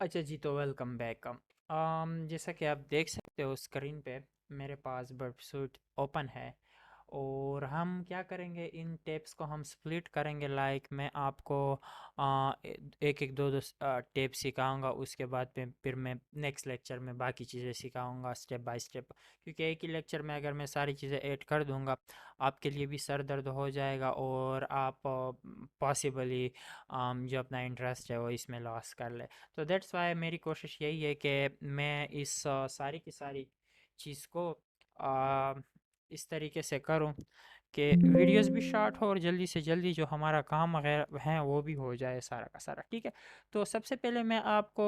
अच्छा जी, तो welcome back. जैसा कि आप देख सकते हो स्क्रीन पे, मेरे पास बर्डसूट ओपन है। और हम क्या करेंगे, इन टेप्स को हम स्प्लिट करेंगे। लाइक मैं आपको एक एक दो दो टेप सिखाऊंगा, उसके बाद फिर मैं नेक्स्ट लेक्चर में बाकी चीज़ें सिखाऊंगा स्टेप बाय स्टेप। क्योंकि एक ही लेक्चर में अगर मैं सारी चीज़ें ऐड कर दूंगा, आपके लिए भी सर दर्द हो जाएगा और आप पॉसिबली जो अपना इंटरेस्ट है वो इसमें लॉस कर ले। तो दैट्स वाई मेरी कोशिश यही है कि मैं इस सारी की सारी चीज़ को आ, इस तरीके से करूं कि वीडियोस भी शॉर्ट हो और जल्दी से जल्दी जो हमारा काम वगैरह है वो भी हो जाए सारा का सारा। ठीक है, तो सबसे पहले मैं आपको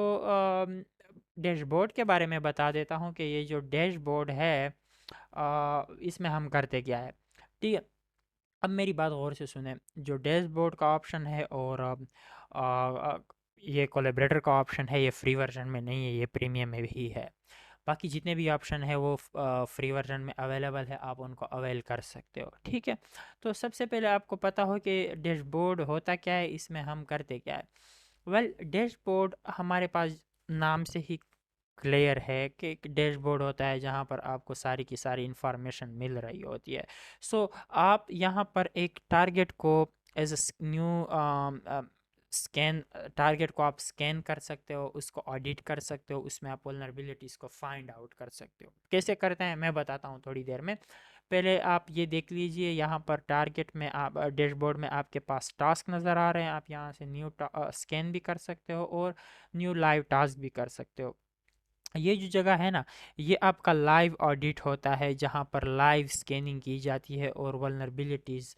डैशबोर्ड के बारे में बता देता हूं कि ये जो डैशबोर्ड है इसमें हम करते क्या है। ठीक है, अब मेरी बात गौर से सुने। जो डैशबोर्ड का ऑप्शन है और आ, ये कोलैबोरेटर का ऑप्शन है, ये फ्री वर्जन में नहीं है, ये प्रीमियम में भी है। बाकी जितने भी ऑप्शन है वो फ्री वर्जन में अवेलेबल है, आप उनको अवेल कर सकते हो। ठीक है, तो सबसे पहले आपको पता हो कि डैशबोर्ड होता क्या है, इसमें हम करते क्या है। वेल, डैशबोर्ड हमारे पास नाम से ही क्लियर है कि एक डैशबोर्ड होता है जहां पर आपको सारी की सारी इंफॉर्मेशन मिल रही होती है। सो आप यहां पर एक टारगेट को एज न्यू स्कैन, टारगेट को आप स्कैन कर सकते हो, उसको ऑडिट कर सकते हो, उसमें आप वल्नरेबिलिटीज को फाइंड आउट कर सकते हो। कैसे करते हैं मैं बताता हूँ थोड़ी देर में। पहले आप ये देख लीजिए, यहाँ पर टारगेट में आप डैशबोर्ड में आपके पास टास्क नज़र आ रहे हैं। आप यहाँ से न्यू स्कैन भी कर सकते हो और न्यू लाइव टास्क भी कर सकते हो। ये जो जगह है ना, ये आपका लाइव ऑडिट होता है जहाँ पर लाइव स्कैनिंग की जाती है और वल्नरेबिलिटीज़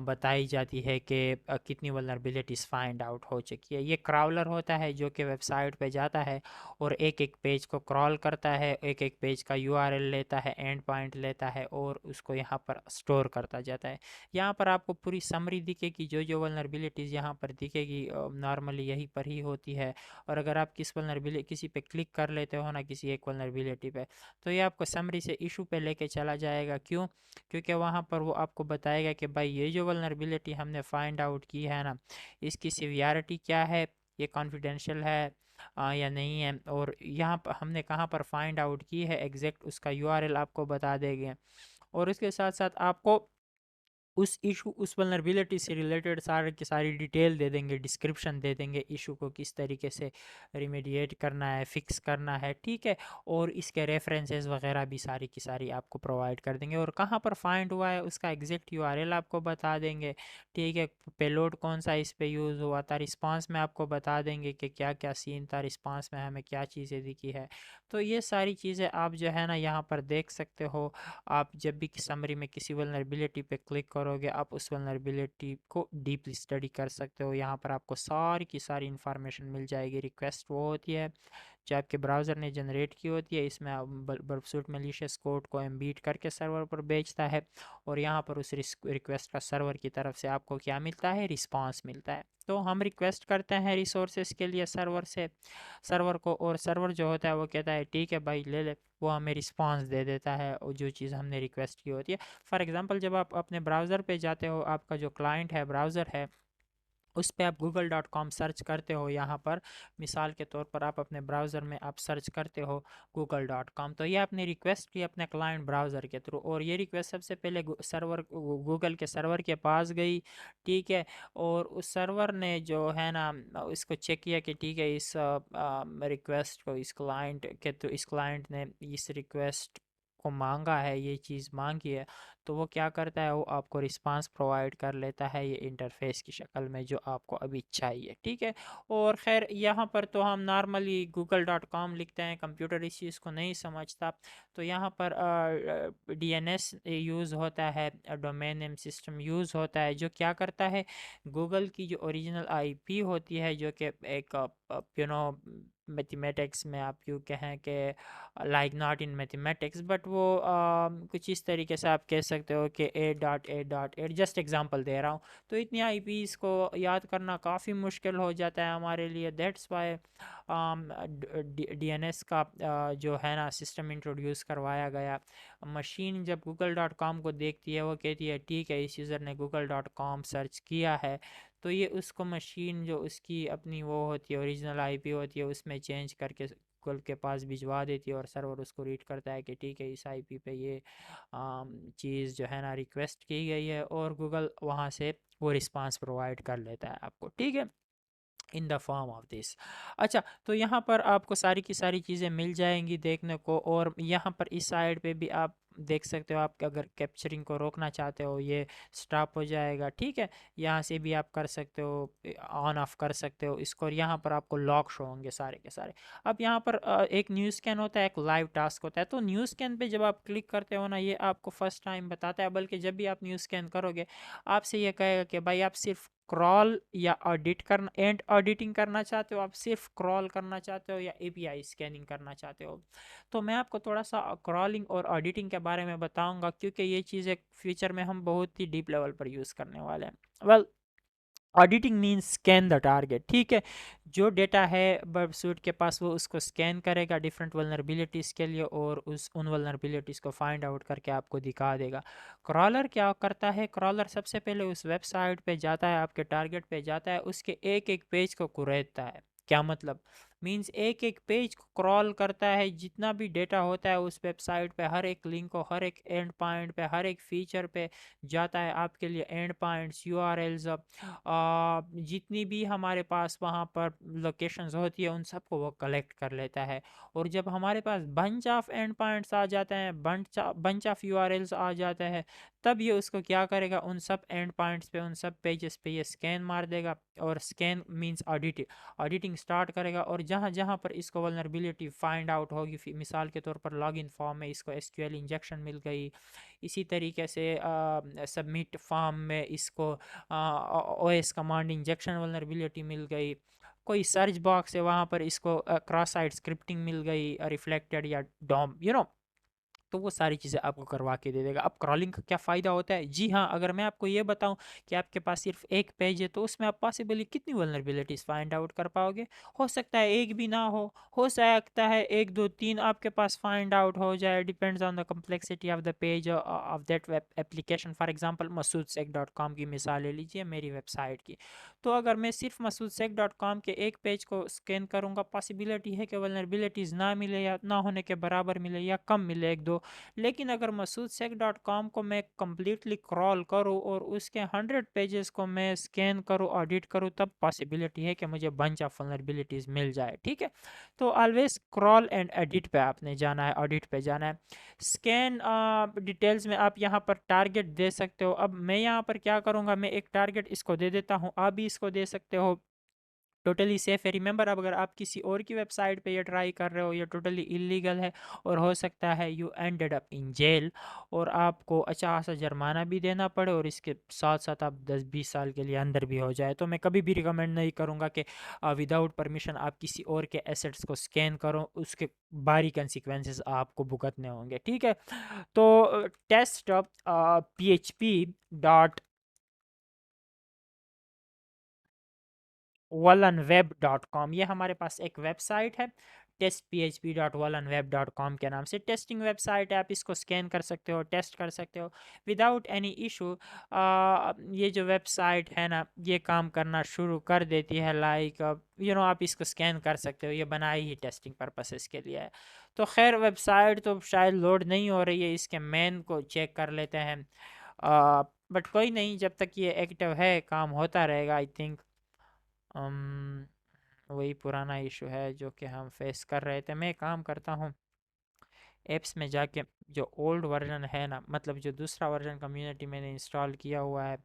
बताई जाती है कि कितनी वल्नरेबिलिटीज़ फाइंड आउट हो चुकी है। ये क्राउलर होता है जो कि वेबसाइट पे जाता है और एक एक पेज को क्रॉल करता है, एक एक पेज का यूआरएल लेता है, एंड पॉइंट लेता है और उसको यहाँ पर स्टोर करता जाता है। यहाँ पर आपको पूरी समरी दिखेगी, जो जो वल्नरेबिलिटीज़ यहाँ पर दिखेगी नॉर्मली यहीं पर ही होती है। और अगर आप किसी पे क्लिक कर लेते हो ना, किसी एक वल्नरेबिलिटी पे, तो ये आपको समरी से इशू पे लेके चला जाएगा। क्यों? क्योंकि वहाँ पर वो आपको बताएगा कि भाई ये जो वल्नरेबिलिटी हमने फाइंड आउट की है ना, इसकी सिवियरिटी क्या है, ये कॉन्फिडेंशियल है या नहीं है, और यहाँ पर हमने कहाँ पर फाइंड आउट की है एग्जैक्ट उसका यूआरएल आपको बता देंगे। और इसके साथ साथ आपको उस इशू, उस वल्नरेबिलिटी से रिलेटेड सारी की सारी डिटेल दे देंगे, डिस्क्रिप्शन दे देंगे, इशू को किस तरीके से रिमेडिएट करना है, फिक्स करना है। ठीक है, और इसके रेफरेंसेस वगैरह भी सारी की सारी आपको प्रोवाइड कर देंगे, और कहाँ पर फाइंड हुआ है उसका एग्जैक्ट यूआरएल आपको बता देंगे। ठीक है, पेलोड कौन सा इस पे यूज़ हुआ था, रिस्पांस में आपको बता देंगे कि क्या क्या सीन था, रिस्पांस में हमें क्या चीज़ें दिखी है। तो ये सारी चीज़ें आप जो है ना यहाँ पर देख सकते हो। आप जब भी समरी में किसी वल्नरेबिलिटी पे क्लिक करोगे, आप उस वल्नरेबिलिटी को डीपली स्टडी कर सकते हो। यहाँ पर आपको सारी की सारी इंफॉर्मेशन मिल जाएगी। रिक्वेस्ट वो होती है जो आपके ब्राउज़र ने जनरेट की होती है, इसमें आप बर्फसूट मलिशियस कोड को एम्बीड करके सर्वर पर भेजता है, और यहाँ पर उस रिक्वेस्ट का सर्वर की तरफ से आपको क्या मिलता है, रिस्पांस मिलता है। तो हम रिक्वेस्ट करते हैं रिसोर्सेज के लिए सर्वर से, सर्वर को, और सर्वर जो होता है वो कहता है ठीक है भाई ले ले, वो हमें रिस्पांस दे देता है और जो चीज़ हमने रिक्वेस्ट की होती है। फॉर एग्जांपल, जब आप अपने ब्राउज़र पे जाते हो, आपका जो क्लाइंट है, ब्राउज़र है, उस पे आप google.com सर्च करते हो। यहाँ पर मिसाल के तौर पर आप अपने ब्राउज़र में आप सर्च करते हो google.com, तो ये आपने रिक्वेस्ट की अपने क्लाइंट ब्राउज़र के थ्रू, और ये रिक्वेस्ट सबसे पहले सर्वर, गूगल के सर्वर के पास गई। ठीक है, और उस सर्वर ने जो है ना इसको चेक किया कि ठीक है, इस रिक्वेस्ट को इस क्लाइंट के थ्रू, इस क्लाइंट ने इस रिक्वेस्ट को मांगा है, ये चीज़ मांगी है, तो वो क्या करता है, वो आपको रिस्पांस प्रोवाइड कर लेता है ये इंटरफेस की शक्ल में जो आपको अभी चाहिए। ठीक है, और खैर यहाँ पर तो हम नॉर्मली google.com लिखते हैं, कंप्यूटर इस चीज़ को नहीं समझता, तो यहाँ पर डीएनएस यूज़ होता है, डोमेन नेम सिस्टम यूज़ होता है, जो क्या करता है, गूगल की जो ओरिजिनल आईपी होती है, जो कि एक यू नो मैथमेटिक्स में आप यूँ कहें कि like not in mathematics, but वो कुछ इस तरीके से आप कह सकते हो कि 8.8.8, जस्ट एग्जांपल दे रहा हूँ। तो इतनी आईपीस को याद करना काफ़ी मुश्किल हो जाता है हमारे लिए। दैट्स वाई डीएनएस का जो है ना सिस्टम इंट्रोड्यूस करवाया गया। मशीन जब google.com को देखती है, वो कहती है ठीक है, इस यूज़र ने google.com सर्च किया है, तो ये उसको मशीन जो उसकी अपनी वो होती है ओरिजिनल आईपी होती है उसमें चेंज करके गूगल के पास भिजवा देती है, और सर्वर उसको रीड करता है कि ठीक है इस आईपी पे ये चीज़ जो है ना रिक्वेस्ट की गई है, और गूगल वहाँ से वो रिस्पांस प्रोवाइड कर लेता है आपको, ठीक है, in the form of this. अच्छा, तो यहाँ पर आपको सारी की सारी चीज़ें मिल जाएंगी देखने को, और यहाँ पर इस साइड पे भी आप देख सकते हो, आप अगर कैप्चरिंग को रोकना चाहते हो ये स्टॉप हो जाएगा, ठीक है। यहाँ से भी आप कर सकते हो, ऑन ऑफ कर सकते हो इसको, और यहाँ पर आपको लॉक शो होंगे सारे के सारे। अब यहाँ पर एक न्यू स्कैन होता है, एक लाइव टास्क होता है। तो न्यू स्कैन पे जब आप क्लिक करते हो ना, ये आपको फर्स्ट टाइम बताता है, बल्कि जब भी आप न्यू स्कैन करोगे आपसे ये कहेगा कि भाई आप सिर्फ क्रॉल या ऑडिट करना, एंड ऑडिटिंग करना चाहते हो, आप सिर्फ क्रॉल करना चाहते हो, या एपीआई स्कैनिंग करना चाहते हो। तो मैं आपको थोड़ा सा क्रॉलिंग और ऑडिटिंग के बारे में बताऊंगा, क्योंकि ये चीज़ एक फ्यूचर में हम बहुत ही डीप लेवल पर यूज़ करने वाले हैं। Well, auditing means scan the target, ठीक है। जो डेटा है बर्ड सूट के पास वो उसको स्कैन करेगा डिफरेंट वल्नरेबिलिटीज़ के लिए, और उन वल्नरेबिलिटीज़ को फाइंड आउट करके आपको दिखा देगा। क्रॉलर क्या करता है, क्रॉलर सबसे पहले उस वेबसाइट पे जाता है, आपके टारगेट पे जाता है, उसके एक एक पेज को कुरेदता है। क्या मतलब, मीन्स एक एक पेज को क्रॉल करता है, जितना भी डेटा होता है उस वेबसाइट पे, हर एक लिंक को, हर एक एंड पॉइंट पे, हर एक फीचर पे जाता है, आपके लिए एंड पॉइंट्स, यूआरएल्स, जितनी भी हमारे पास वहाँ पर लोकेशंस होती है उन सबको वो कलेक्ट कर लेता है। और जब हमारे पास बंच ऑफ एंड पॉइंट्स आ जाते हैं, बंच ऑफ यूआरएल्स आ जाते हैं, तब ये उसको क्या करेगा, उन सब एंड पॉइंट्स पे, उन सब पेजेस पे ये स्कैन मार देगा, और स्कैन मींस ऑडिटिंग स्टार्ट करेगा। और जहाँ जहाँ पर इसको वल्नरेबिलिटी फाइंड आउट होगी, मिसाल के तौर पर लॉगिन फॉर्म में इसको एसक्यूएल इंजेक्शन मिल गई, इसी तरीके से सबमिट फॉर्म में इसको ओएस कमांड इंजेक्शन वल्नरेबिलिटी मिल गई, कोई सर्च बॉक्स है वहाँ पर इसको क्रॉस साइट स्क्रिप्टिंग मिल गई, रिफ्लेक्टेड या डॉम, तो वो सारी चीज़ें आपको करवा के दे देगा। अब क्रॉलिंग का क्या फ़ायदा होता है, जी हाँ, अगर मैं आपको ये बताऊं कि आपके पास सिर्फ एक पेज है, तो उसमें आप पॉसिबली कितनी वल्नरेबिलिटीज़ फाइंड आउट कर पाओगे। हो सकता है एक भी ना हो सकता है एक दो तीन आपके पास फाइंड आउट हो जाए, depends on the complexity of the page of that web application. For example masoodseck.com की मिसाल ले लीजिए, मेरी वेबसाइट की। तो अगर मैं सिर्फ masoodseck.com के एक पेज को स्कैन करूँगा, पॉसिबिलिटी है कि वल्नरेबिलिटीज़ ना मिले, या ना होने के बराबर मिले, या कम मिले एक दो। लेकिन अगर masoodseck.com को मैं कम्प्लीटली क्रॉल करूँ और उसके 100 पेजेस को मैं स्कैन करूँ, ऑडिट करूँ, तब पॉसिबिलिटी है कि मुझे बंच ऑफ वल्नरेबिलिटीज़ मिल जाए, ठीक है। तो ऑलवेज क्रॉल एंड एडिट पे आपने जाना है, ऑडिट पे जाना है। स्कैन डिटेल्स में आप यहाँ पर टारगेट दे सकते हो। अब मैं यहाँ पर क्या करूँगा, मैं एक टारगेट इसको दे देता हूँ, आप भी इसको दे सकते हो। टोटली सेफ है, रिमेंबर, अब अगर आप किसी और की वेबसाइट पे ये ट्राई कर रहे हो, ये टोटली इलीगल है, और हो सकता है you ended up in jail, और आपको अच्छा सा जुर्माना भी देना पड़े, और इसके साथ साथ आप 10-20 साल के लिए अंदर भी हो जाए। तो मैं कभी भी रिकमेंड नहीं करूँगा कि विदाउट परमिशन आप किसी और के एसेट्स को स्कैन करो, उसके भारी कंसिक्वेंसेस आपको भुगतने होंगे, ठीक है। तो टेस्ट php wallonweb.com, ये हमारे पास एक वेबसाइट है, testphp.wallonweb.com के नाम से टेस्टिंग वेबसाइट है। आप इसको स्कैन कर सकते हो, टेस्ट कर सकते हो विदाउट एनी इशू। ये जो वेबसाइट है ना, ये काम करना शुरू कर देती है, लाइक आप इसको स्कैन कर सकते हो, ये बनाई ही टेस्टिंग पर्पसेस के लिए है। तो खैर, वेबसाइट तो शायद लोड नहीं हो रही है, इसके मेन को चेक कर लेते हैं। बट कोई नहीं, जब तक ये एक्टिव है काम होता रहेगा, आई थिंक। वही पुराना इशू है जो कि हम फेस कर रहे थे। मैं काम करता हूँ ऐप्स में जाके, जो ओल्ड वर्जन है ना, मतलब जो दूसरा वर्जन कम्युनिटी मैंने इंस्टॉल किया हुआ है,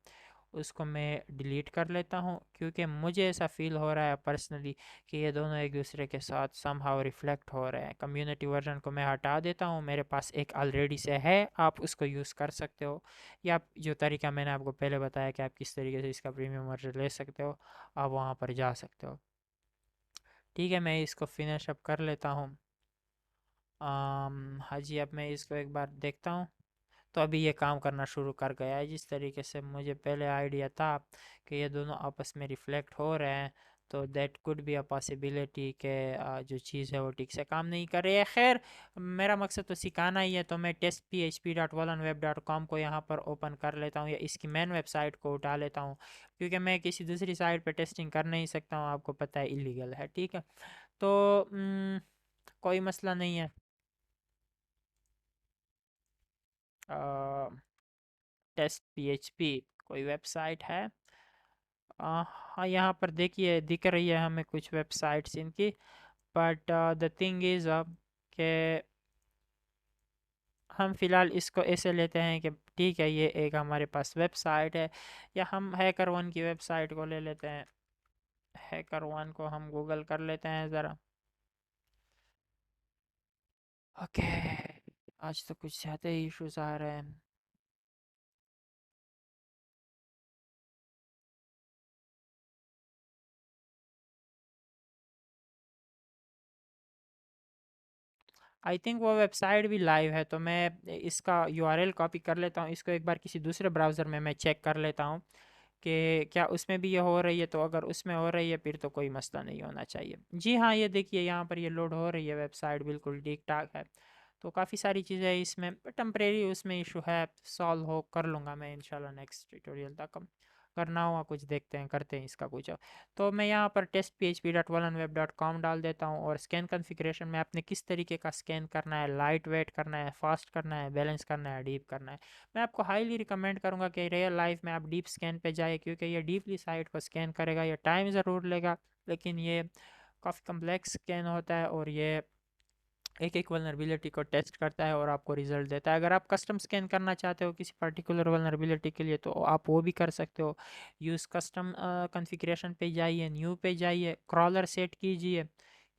उसको मैं डिलीट कर लेता हूँ, क्योंकि मुझे ऐसा फील हो रहा है पर्सनली कि ये दोनों एक दूसरे के साथ समहाउ रिफ्लेक्ट हो रहे हैं। कम्युनिटी वर्जन को मैं हटा देता हूँ, मेरे पास एक ऑलरेडी से है, आप उसको यूज़ कर सकते हो, या जो तरीका मैंने आपको पहले बताया कि आप किस तरीके से इसका प्रीमियम वर्जन ले सकते हो, आप वहाँ पर जा सकते हो। ठीक है, मैं इसको फिनिश अप कर लेता हूँ। हाँ जी, अब मैं इसको एक बार देखता हूँ। तो अभी ये काम करना शुरू कर गया है, जिस तरीके से मुझे पहले आइडिया था कि ये दोनों आपस में रिफ्लेक्ट हो रहे हैं। तो that could be a possibility के जो चीज़ है वो ठीक से काम नहीं कर रही है। खैर, मेरा मकसद तो सिखाना ही है, तो मैं टेस्ट php.volanweb.com को यहाँ पर ओपन कर लेता हूँ या इसकी मेन वेबसाइट को उठा लेता हूँ, क्योंकि मैं किसी दूसरी साइट पे टेस्टिंग कर नहीं सकता हूँ, आपको पता है इलीगल है। ठीक है, तो कोई मसला नहीं है। टेस्ट php कोई वेबसाइट है? हाँ, यहाँ पर देखिए दिख रही है हमें कुछ वेबसाइट्स इनकी, बट द थिंग इज़ अब कि हम फ़िलहाल इसको ऐसे लेते हैं कि ठीक है, ये एक हमारे पास वेबसाइट है, या हम हैकर वन की वेबसाइट को ले लेते हैं। हैकर वन को हम गूगल कर लेते हैं ज़रा। ओके, आज तो कुछ ज़्यादा ही इश्यूज आ रहे हैं। आई थिंक वो वेबसाइट भी लाइव है, तो मैं इसका यूआरएल कॉपी कर लेता हूँ, इसको एक बार किसी दूसरे ब्राउज़र में मैं चेक कर लेता हूँ कि क्या उसमें भी ये हो रही है। तो अगर उसमें हो रही है फिर तो कोई मसला नहीं होना चाहिए। जी हाँ, ये देखिए यहाँ पर ये लोड हो रही है, वेबसाइट बिल्कुल ठीक ठाक है। तो काफ़ी सारी चीज़ें इसमें टेम्परेरी उसमें इशू है, सॉल्व हो कर लूँगा मैं इंशाल्लाह नेक्स्ट ट्यूटोरियल तक। हम करना हुआ कुछ देखते हैं, करते हैं इसका कुछ। तो मैं यहाँ पर टेस्ट php.volanweb.com डाल देता हूँ, और स्कैन कॉन्फ़िगरेशन में आपने किस तरीके का स्कैन करना है, लाइट वेट करना है, फास्ट करना है, बैलेंस करना है, डीप करना है। मैं आपको हाईली रिकमेंड करूँगा कि रियल लाइफ में आप डीप स्कैन पे जाए, क्योंकि ये डीपली साइट को स्कैन करेगा। ये टाइम ज़रूर लेगा, लेकिन ये काफ़ी कम्प्लेक्स स्कैन होता है, और ये एक एक वल्नरेबिलिटी को टेस्ट करता है और आपको रिजल्ट देता है। अगर आप कस्टम स्कैन करना चाहते हो किसी पर्टिकुलर वल्नरेबिलिटी के लिए, तो आप वो भी कर सकते हो। यूज़ कस्टम कॉन्फ़िगरेशन पे जाइए, न्यू पे जाइए, क्रॉलर सेट कीजिए,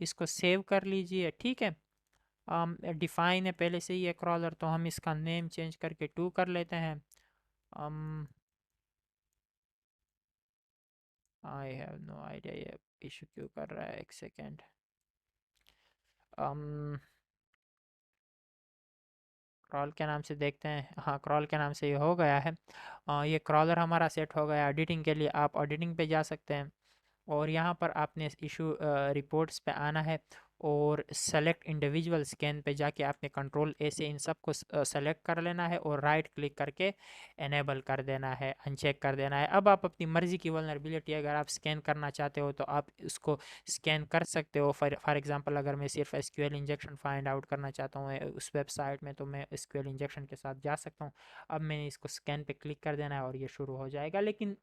इसको सेव कर लीजिए। ठीक है, डिफाइन है पहले से ही है क्रॉलर, तो हम इसका नेम चेंज करके 2 कर लेते हैं। आई हैव नो आइडिया ये इशू क्यों कर रहा है, एक सेकेंड। क्रॉल के नाम से देखते हैं। हाँ, क्रॉल के नाम से ये हो गया है। ये क्रॉलर हमारा सेट हो गया। एडिटिंग के लिए आप एडिटिंग पे जा सकते हैं, और यहाँ पर आपने इशू रिपोर्ट्स पे आना है, और सेलेक्ट इंडिविजुअल स्कैन पे जाके आपने कंट्रोल ए से इन सब को सेलेक्ट कर लेना है, और राइट क्लिक करके एनेबल कर देना है, अनचेक कर देना है। अब आप अपनी मर्ज़ी की वल्नरेबिलिटी अगर आप स्कैन करना चाहते हो तो आप उसको स्कैन कर सकते हो। फॉर एग्जांपल, अगर मैं सिर्फ एसक्यूएल इंजेक्शन फाइंड आउट करना चाहता हूँ उस वेबसाइट में, तो मैं एसक्यूएल इंजेक्शन के साथ जा सकता हूँ। अब मैंने इसको स्कैन पे क्लिक कर देना है और ये शुरू हो जाएगा। लेकिन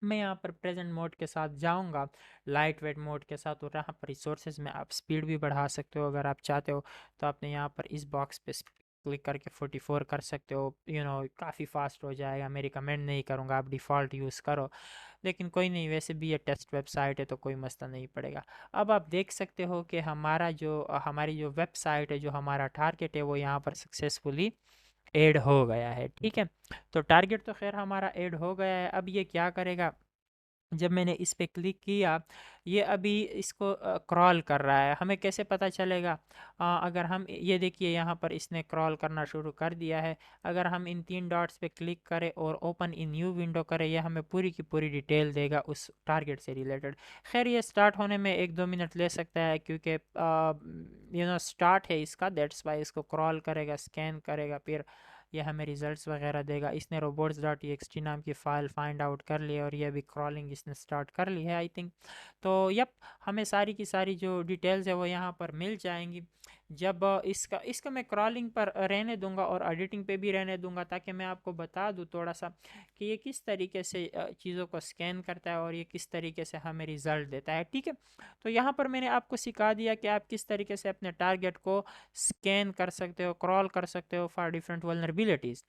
मैं यहाँ पर प्रेजेंट मोड के साथ जाऊँगा, लाइट वेट मोड के साथ, और यहाँ पर रिसोर्सेज में आप स्पीड भी बढ़ा सकते हो अगर आप चाहते हो। तो आपने यहाँ पर इस बॉक्स पे क्लिक करके 44 कर सकते हो। काफ़ी फास्ट हो जाएगा। मैं रिकमेंड नहीं करूँगा आप डिफ़ॉल्ट यूज़ करो, लेकिन कोई नहीं, वैसे भी ये टेस्ट वेबसाइट है तो कोई मसला नहीं पड़ेगा। अब आप देख सकते हो कि हमारी जो वेबसाइट है, जो हमारा टारगेट है, वो यहाँ पर सक्सेसफुली ऐड हो गया है। ठीक है, तो टारगेट तो खैर हमारा ऐड हो गया है। अब ये क्या करेगा, जब मैंने इस पे क्लिक किया, ये अभी इसको क्रॉल कर रहा है। हमें कैसे पता चलेगा? अगर हम ये देखिए यहाँ पर इसने क्रॉल करना शुरू कर दिया है। अगर हम इन 3 डॉट्स पे क्लिक करें और ओपन इन न्यू विंडो करें, ये हमें पूरी की पूरी डिटेल देगा उस टारगेट से रिलेटेड। खैर, ये स्टार्ट होने में 1-2 मिनट ले सकता है, क्योंकि स्टार्ट है इसका, दैट्स वाई इसको क्रॉल करेगा, स्कैन करेगा, फिर ये हमें रिजल्ट्स वगैरह देगा। इसने robots.txt नाम की फ़ाइल फाइंड आउट कर ली है, और ये अभी क्रॉलिंग इसने स्टार्ट कर ली है आई थिंक। तो यप, हमें सारी की सारी जो डिटेल्स है वो यहाँ पर मिल जाएंगी। जब इसका इसका मैं क्रॉलिंग पर रहने दूंगा और एडिटिंग पे भी रहने दूंगा, ताकि मैं आपको बता दूं थोड़ा सा कि ये किस तरीके से चीज़ों को स्कैन करता है, और ये किस तरीके से हमें रिजल्ट देता है। ठीक है, तो यहाँ पर मैंने आपको सिखा दिया कि आप किस तरीके से अपने टारगेट को स्कैन कर सकते हो, क्रॉल कर सकते हो for different vulnerabilities.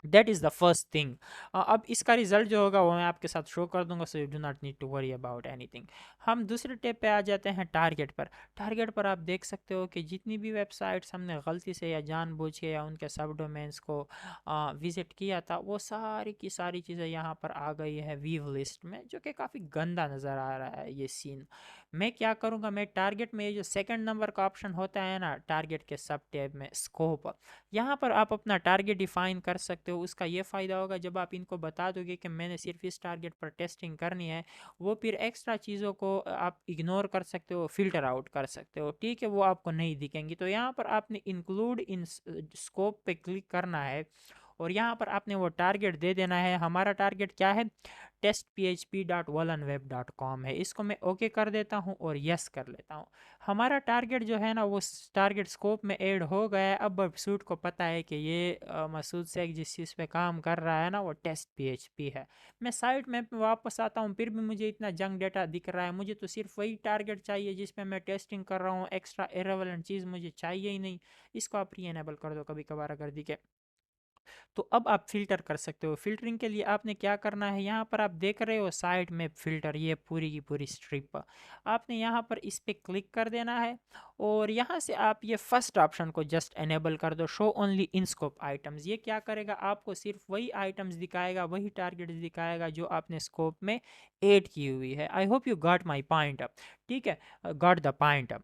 That is the first thing. अब इसका रिजल्ट जो होगा वो मैं आपके साथ शो कर दूंगा, so you do not need to worry about anything. हम दूसरे टैब पे आ जाते हैं, टारगेट पर। टारगेट पर आप देख सकते हो कि जितनी भी वेबसाइट्स हमने गलती से या जानबूझ के या उनके सब डोमेन्स को विजिट किया था, वो सारी की सारी चीज़ें यहाँ पर आ गई है वीव लिस्ट में, जो कि काफ़ी गंदा नज़र आ रहा है ये सीन। मैं क्या करूँगा, मैं टारगेट में ये जो सेकंड नंबर का ऑप्शन होता है ना टारगेट के सब टैब में स्कोप, यहाँ पर आप अपना टारगेट डिफाइन कर सकते हो। उसका ये फ़ायदा होगा जब आप इनको बता दोगे कि मैंने सिर्फ इस टारगेट पर टेस्टिंग करनी है, वो फिर एक्स्ट्रा चीज़ों को आप इग्नोर कर सकते हो, फिल्टर आउट कर सकते हो, ठीक है, वो आपको नहीं दिखेंगी। तो यहाँ पर आपने इंक्लूड इन स्कोप पे क्लिक करना है और यहाँ पर आपने वो टारगेट दे देना है। हमारा टारगेट क्या है, testphp.volanweb.com है। इसको मैं ओके कर देता हूँ और यस कर लेता हूँ। हमारा टारगेट जो है ना वो टारगेट स्कोप में ऐड हो गया है। अब वेबसूट को पता है कि ये मसूद शेख जिस चीज़ पे काम कर रहा है ना वो टेस्ट पीएचपी है। मैं साइट में वापस आता हूँ, फिर भी मुझे इतना जंक डेटा दिख रहा है। मुझे तो सिर्फ वही टारगेट चाहिए जिस पे मैं टेस्टिंग कर रहा हूँ, एक्स्ट्रा इरेलेवेंट चीज़ मुझे चाहिए ही नहीं। इसको आप री एनेबल कर दो कभी कभार अगर दिखे। तो अब आप फ़िल्टर कर सकते हो। फ़िल्टरिंग के लिए आपने क्या करना है, यहाँ पर आप देख रहे हो साइट में फ़िल्टर, ये पूरी की पूरी स्ट्रिप, आपने यहाँ पर इस पे क्लिक कर देना है और यहाँ से आप ये फर्स्ट ऑप्शन को जस्ट एनेबल कर दो, show only in scope items. ये क्या करेगा, आपको सिर्फ वही आइटम्स दिखाएगा, वही टारगेट्स दिखाएगा जो आपने स्कोप में ऐड की हुई है। I hope you got my point, ठीक है, गॉट द पॉइंट।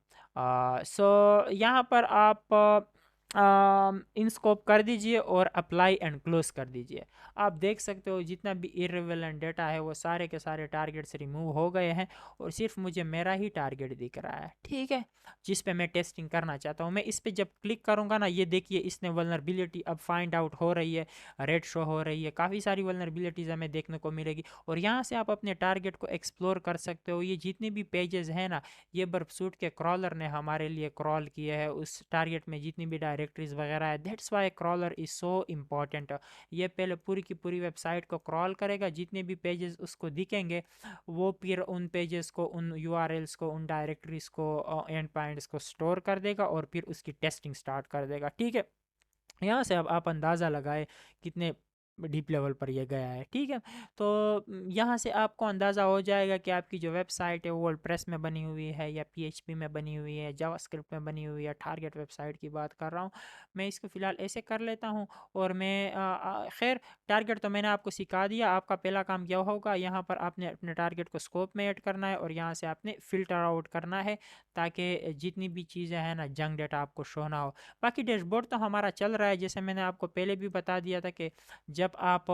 सो यहाँ पर आप इन स्कोप कर दीजिए और अप्लाई एंड क्लोज कर दीजिए। आप देख सकते हो जितना भी इर्रेलेवेंट डेटा है वो सारे के सारे टारगेट्स रिमूव हो गए हैं और सिर्फ मुझे मेरा ही टारगेट दिख रहा है, ठीक है, जिस पे मैं टेस्टिंग करना चाहता हूँ। मैं इस पे जब क्लिक करूँगा ना, ये देखिए इसने वल्नरेबिलिटी अब फाइंड आउट हो रही है, रेड शो हो रही है, काफ़ी सारी वल्नरेबिलिटीज़ हमें देखने को मिलेगी और यहाँ से आप अपने टारगेट को एक्सप्लोर कर सकते हो। ये जितने भी पेजेस हैं ना, ये बर्फसूट के क्रॉलर ने हमारे लिए क्रॉल किए हैं उस टारगेट में जितनी भी डायरेक्टरीज वगैरह है। That's why crawler is so important. ये पहले पूरी की पूरी वेबसाइट को क्रॉल करेगा, जितने भी पेजेस उसको दिखेंगे वो फिर उन पेजेस को, उन यूआरएल्स को, उन डायरेक्टरीज को, एंड पॉइंट्स को स्टोर कर देगा और फिर उसकी टेस्टिंग स्टार्ट कर देगा, ठीक है। यहाँ से अब आप अंदाज़ा लगाए कितने डीप लेवल पर ये गया है, ठीक है। तो यहाँ से आपको अंदाज़ा हो जाएगा कि आपकी जो वेबसाइट है वो वर्डप्रेस में बनी हुई है या पीएचपी में बनी हुई है, जावास्क्रिप्ट में बनी हुई है। टारगेट वेबसाइट की बात कर रहा हूँ मैं, इसको फ़िलहाल ऐसे कर लेता हूँ और मैं खैर टारगेट तो मैंने आपको सिखा दिया। आपका पहला काम क्या होगा, यहाँ पर आपने अपने टारगेट को स्कोप में ऐड करना है और यहाँ से आपने फ़िल्टर आउट करना है ताकि जितनी भी चीज़ें हैं ना जंक डेटा आपको शो ना हो। बाकी डैशबोर्ड तो हमारा चल रहा है, जैसे मैंने आपको पहले भी बता दिया था कि जब आप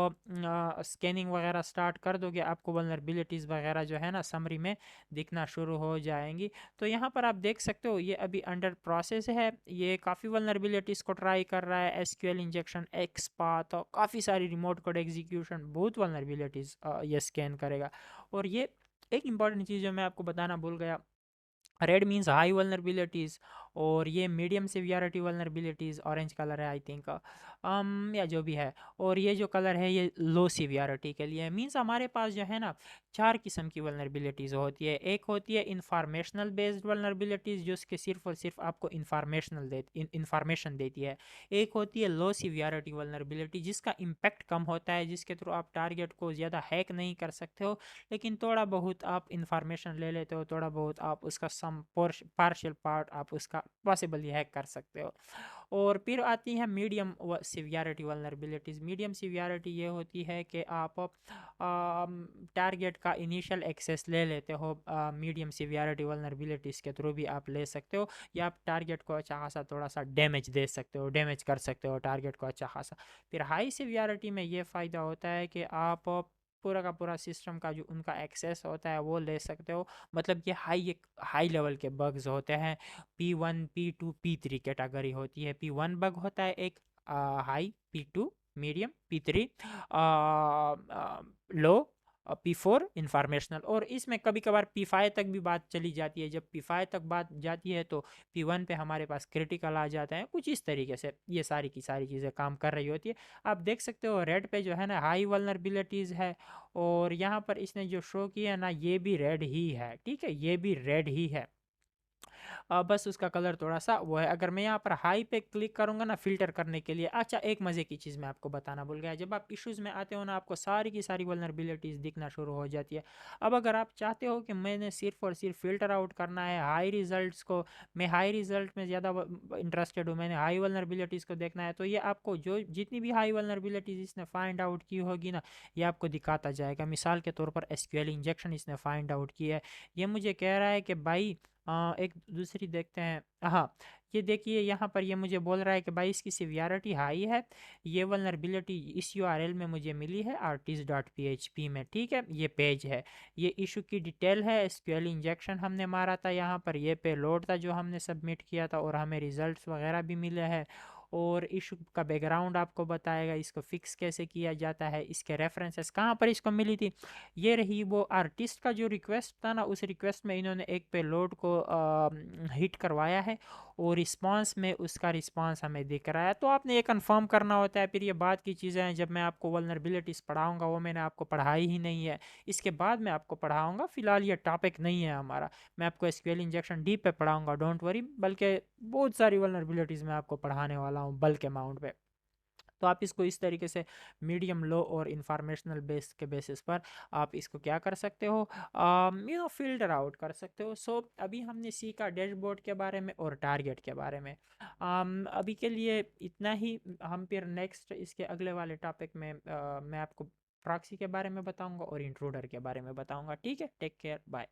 स्कैनिंग वगैरह स्टार्ट कर दोगे आपको वल्नरेबिलिटीज़ वगैरह जो है ना समरी में दिखना शुरू हो जाएंगी। तो यहाँ पर आप देख सकते हो ये अभी अंडर प्रोसेस है, ये काफ़ी वल्नरेबिलिटीज़ को ट्राई कर रहा है। एसक्यूएल इंजेक्शन, एक्सपाथ और काफ़ी सारी रिमोट कोड एग्जीक्यूशन, बहुत वल्नरेबिलिटीज़ ये स्कैन करेगा। और ये एक इंपॉर्टेंट चीज़ जो मैं आपको बताना भूल गया, रेड मीन्स हाई वल्नरेबिलिटीज़ और ये medium severity vulnerabilities, orange colour है आई थिंक, या जो भी है, और ये जो कलर है ये लो सिवियरिटी के लिए। मीन्स हमारे पास जो है ना चार किस्म की वल्नरेबिलिटीज़ होती है। एक होती है इंफॉर्मेशनल बेस्ड वल्नरेबिलिटीज़ जो कि सिर्फ और सिर्फ आपको इंफॉर्मेशन देती है। एक होती है लो सिवियरिटी वल्नरेबिलिटी जिसका इम्पैक्ट कम होता है, जिसके थ्रू आप टारगेट को ज़्यादा हैक नहीं कर सकते हो लेकिन थोड़ा बहुत आप इंफॉर्मेशन ले लेते हो, थोड़ा बहुत आप उसका सम पार्शियल पार्ट आप उसका पॉसिबली हैक कर सकते हो। और फिर आती है medium severity vulnerabilities. Medium severity ये होती है कि आप टारगेट का इनिशियल एक्सेस ले लेते हो, मीडियम सिवियरिटी वल्नरेबिलिटीज़ के थ्रू भी आप ले सकते हो, या आप टारगेट को अच्छा खासा थोड़ा सा डैमेज दे सकते हो, डैमेज कर सकते हो टारगेट को अच्छा खासा। फिर हाई सिवियरिटी में ये फ़ायदा होता है कि आप पूरा का पूरा सिस्टम का जो उनका एक्सेस होता है वो ले सकते हो। मतलब ये हाई लेवल के बग्स होते हैं। P1 P2 P3 कैटेगरी होती है। P1 बग होता है एक हाई, P2 मीडियम, P3 लो, P4 इंफॉर्मेशनल, और इसमें कभी कभार P5 तक भी बात चली जाती है। जब P5 तक बात जाती है तो P1 पे हमारे पास क्रिटिकल आ जाते हैं। कुछ इस तरीके से ये सारी की सारी चीज़ें काम कर रही होती है। आप देख सकते हो रेड पे जो है ना हाई वल्नरेबिलिटीज़ है और यहाँ पर इसने जो शो किया है ना ये भी रेड ही है, ठीक है, ये भी रेड ही है। बस उसका कलर थोड़ा सा वो है। अगर मैं यहाँ पर हाई पे क्लिक करूँगा ना फ़िल्टर करने के लिए, अच्छा एक मज़े की चीज़ मैं आपको बताना भूल गया, जब आप इश्यूज़ में आते हो ना आपको सारी की सारी वल्नरेबिलिटीज़ दिखना शुरू हो जाती है। अब अगर आप चाहते हो कि मैंने सिर्फ़ और सिर्फ फ़िल्टर आउट करना है हाई रिज़ल्ट्स को, मैं हाई रिज़ल्ट में ज़्यादा इंटरेस्टेड हूँ, मैंने हाई वल्नरेबिलिटीज़ को देखना है, तो ये आपको जो जितनी भी हाई वल्नरेबिलिटीज़ इसने फाइंड आउट की होगी ना, ये आपको दिखाता जाएगा। मिसाल के तौर पर एसक्यूएल इंजेक्शन इसने फाइंड आउट की है, ये मुझे कह रहा है कि भाई एक दूसरी देखते हैं। हाँ, ये देखिए यहाँ पर ये मुझे बोल रहा है कि भाई इसकी सिवियरिटी हाई है, ये वल्नरेबिलिटी इस यूआरएल में मुझे मिली है artist.php में, ठीक है, ये पेज है, ये इशू की डिटेल है, एसक्यूएल इंजेक्शन हमने मारा था यहाँ पर, ये पेलोड था जो हमने सबमिट किया था और हमें रिजल्ट्स वगैरह भी मिले हैं, और इशू का बैकग्राउंड आपको बताएगा, इसको फिक्स कैसे किया जाता है, इसके रेफरेंसेस कहाँ पर इसको मिली थी। ये रही वो आर्टिस्ट का जो रिक्वेस्ट था ना, उस रिक्वेस्ट में इन्होंने एक पेलोड को हिट करवाया है और रिस्पांस में उसका रिस्पांस हमें दिख रहा है। तो आपने ये कंफर्म करना होता है। फिर ये बात की चीज़ें हैं, जब मैं आपको वल्नरेबिलिटीज़ पढ़ाऊंगा वो मैंने आपको पढ़ाई ही नहीं है, इसके बाद मैं आपको पढ़ाऊंगा, फिलहाल ये टॉपिक नहीं है हमारा। मैं आपको एसक्यूएल इंजेक्शन डीप पे पढ़ाऊंगा, डोंट वरी, बल्कि बहुत सारी वल्नरेबिलिटीज़ मैं आपको पढ़ाने वाला हूँ बल्क अमाउंट पे। तो आप इसको इस तरीके से मीडियम लो और इंफॉर्मेशनल बेस के बेसिस पर आप इसको क्या कर सकते हो, फिल्टर आउट कर सकते हो। सो अभी हमने सीखा डैशबोर्ड के बारे में और टारगेट के बारे में। अभी के लिए इतना ही, हम फिर नेक्स्ट इसके अगले वाले टॉपिक में मैं आपको प्रॉक्सी के बारे में बताऊंगा और इंट्रूडर के बारे में बताऊंगा। ठीक है, टेक केयर, बाय।